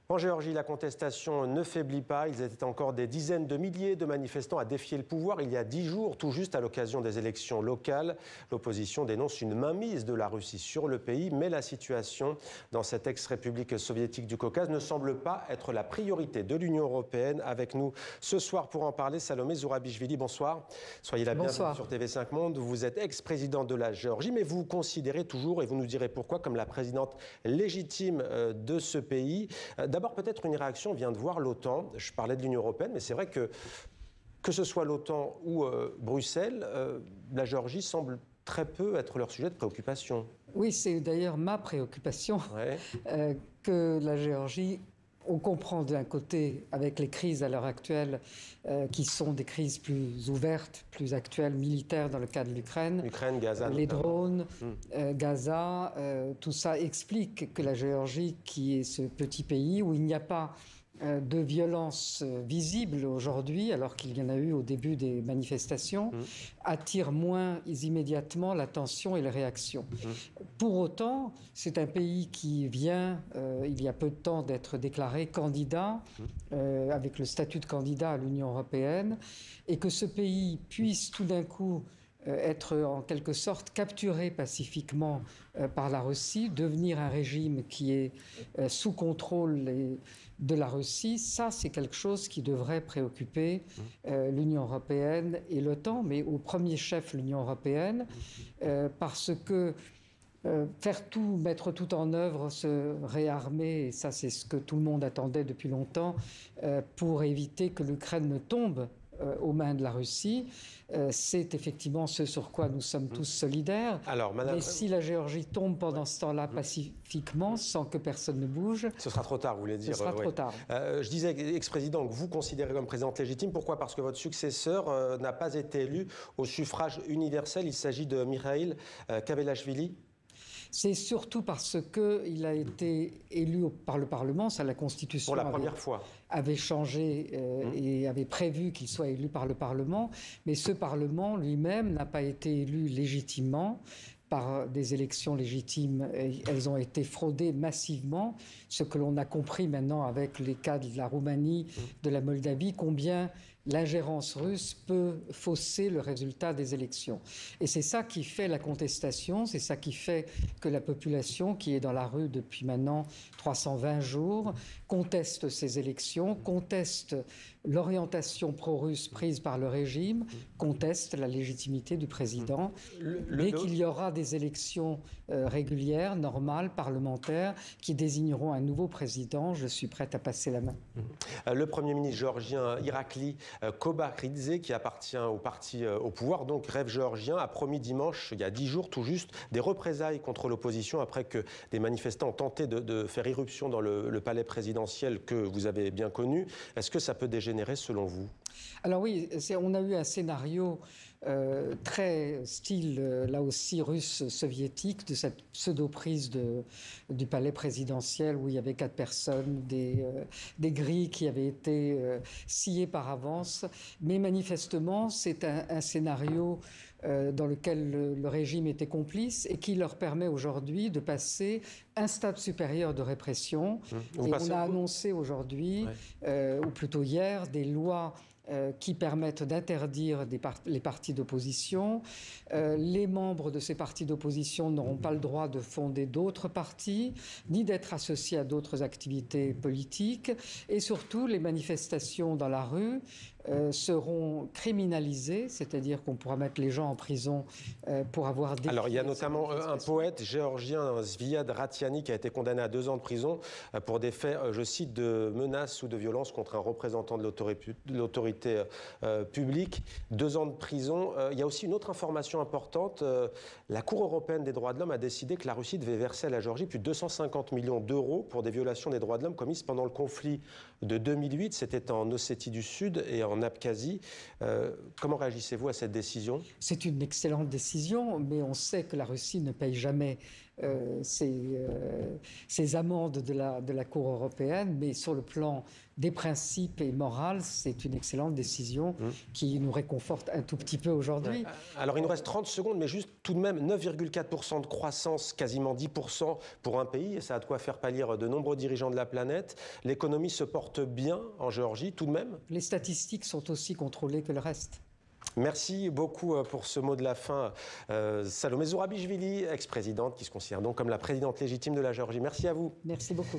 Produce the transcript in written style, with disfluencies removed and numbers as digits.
En Géorgie, la contestation ne faiblit pas. Ils étaient encore des dizaines de milliers de manifestants à défier le pouvoir. Il y a 10 jours, tout juste à l'occasion des élections locales, l'opposition dénonce une mainmise de la Russie sur le pays. Mais la situation dans cette ex-république soviétique du Caucase ne semble pas être la priorité de l'Union européenne. Avec nous ce soir pour en parler, Salomé Zourabichvili, bonsoir. Soyez la bienvenue sur TV5 Monde. Vous êtes ex-président de la Géorgie, mais vous vous considérez toujours, et vous nous direz pourquoi, comme la présidente légitime de ce pays. D'abord, peut-être une réaction vient de voir l'OTAN. Je parlais de l'Union européenne, mais c'est vrai que ce soit l'OTAN ou Bruxelles, la Géorgie semble très peu être leur sujet de préoccupation. Oui, c'est d'ailleurs ma préoccupation que la Géorgie, on comprend d'un côté, avec les crises à l'heure actuelle, qui sont des crises plus ouvertes, plus actuelles, militaires dans le cas de l'Ukraine. L'Ukraine, Gaza. Les drones, Gaza, tout ça explique que la Géorgie, qui est ce petit pays où il n'y a pas de violence visible aujourd'hui, alors qu'il y en a eu au début des manifestations, attire moins immédiatement l'attention et les réactions. Pour autant, c'est un pays qui vient, il y a peu de temps, d'être déclaré candidat, avec le statut de candidat à l'Union européenne, et que ce pays puisse tout d'un coup être en quelque sorte capturé pacifiquement par la Russie, devenir un régime qui est sous contrôle de la Russie, ça c'est quelque chose qui devrait préoccuper l'Union européenne et l'OTAN, mais au premier chef l'Union européenne, parce que faire tout, mettre tout en œuvre, se réarmer, et ça c'est ce que tout le monde attendait depuis longtemps, pour éviter que l'Ukraine ne tombe aux mains de la Russie, c'est effectivement ce sur quoi nous sommes tous solidaires. Alors, mais si la Géorgie tombe pendant ce temps-là pacifiquement, sans que personne ne bouge... Ce sera trop tard, vous voulez dire. Ce sera trop tard. Je disais, ex-président, que vous considérez comme présidente légitime. Pourquoi? Parce que votre successeur n'a pas été élu au suffrage universel. Il s'agit de Mikhail Kavelashvili. C'est surtout parce qu'il a été élu par le Parlement, ça la Constitution pour la première fois avait changé et avait prévu qu'il soit élu par le Parlement, mais ce Parlement lui-même n'a pas été élu légitimement par des élections légitimes. Elles ont été fraudées massivement, ce que l'on a compris maintenant avec les cas de la Roumanie, de la Moldavie, combien l'ingérence russe peut fausser le résultat des élections. Et c'est ça qui fait la contestation, c'est ça qui fait que la population, qui est dans la rue depuis maintenant 320 jours, conteste ces élections, conteste l'orientation pro-russe prise par le régime, conteste la légitimité du président. Dès qu'il y aura des élections régulières, normales, parlementaires, qui désigneront un nouveau président, je suis prête à passer la main. Le Premier ministre géorgien Irakli Kobaridze, qui appartient au parti au pouvoir, donc Rêve géorgien, a promis dimanche, il y a 10 jours tout juste, des représailles contre l'opposition après que des manifestants ont tenté de faire irruption dans le palais présidentiel que vous avez bien connu. Est-ce que ça peut dégénérer selon vous? Alors oui, on a eu un scénario très style, là aussi, russe-soviétique, de cette pseudo-prise du palais présidentiel où il y avait 4 personnes, des grilles qui avaient été sciées par avance. Mais manifestement, c'est un scénario dans lequel le régime était complice et qui leur permet aujourd'hui de passer un stade supérieur de répression. Et on a annoncé aujourd'hui, ou plutôt hier, des lois qui permettent d'interdire les partis d'opposition. Les membres de ces partis d'opposition n'auront pas le droit de fonder d'autres partis, ni d'être associés à d'autres activités politiques. Et surtout, les manifestations dans la rue seront criminalisées, c'est-à-dire qu'on pourra mettre les gens en prison pour avoir défié. Alors, il y a notamment un poète géorgien, Zviad Ratiani, qui a été condamné à 2 ans de prison pour des faits, je cite, de menaces ou de violence contre un représentant de l'autorité publique. 2 ans de prison. Il y a aussi une autre information importante. La Cour européenne des droits de l'homme a décidé que la Russie devait verser à la Géorgie plus de 250 millions d'euros pour des violations des droits de l'homme commises pendant le conflit de 2008. C'était en Ossétie du Sud et en Abkhazie. Comment réagissez-vous à cette décision? C'est une excellente décision, mais on sait que la Russie ne paye jamais ces amendes de la Cour européenne, mais sur le plan des principes et moral, c'est une excellente décision qui nous réconforte un tout petit peu aujourd'hui. Ouais. Alors il nous reste 30 secondes, mais juste tout de même 9,4% de croissance, quasiment 10% pour un pays, et ça a de quoi faire pâlir de nombreux dirigeants de la planète. L'économie se porte bien en Géorgie, tout de même. Les statistiques sont aussi contrôlées que le reste. Merci beaucoup pour ce mot de la fin. Salomé Zourabichvili, ex-présidente, qui se considère donc comme la présidente légitime de la Géorgie. Merci à vous. Merci beaucoup.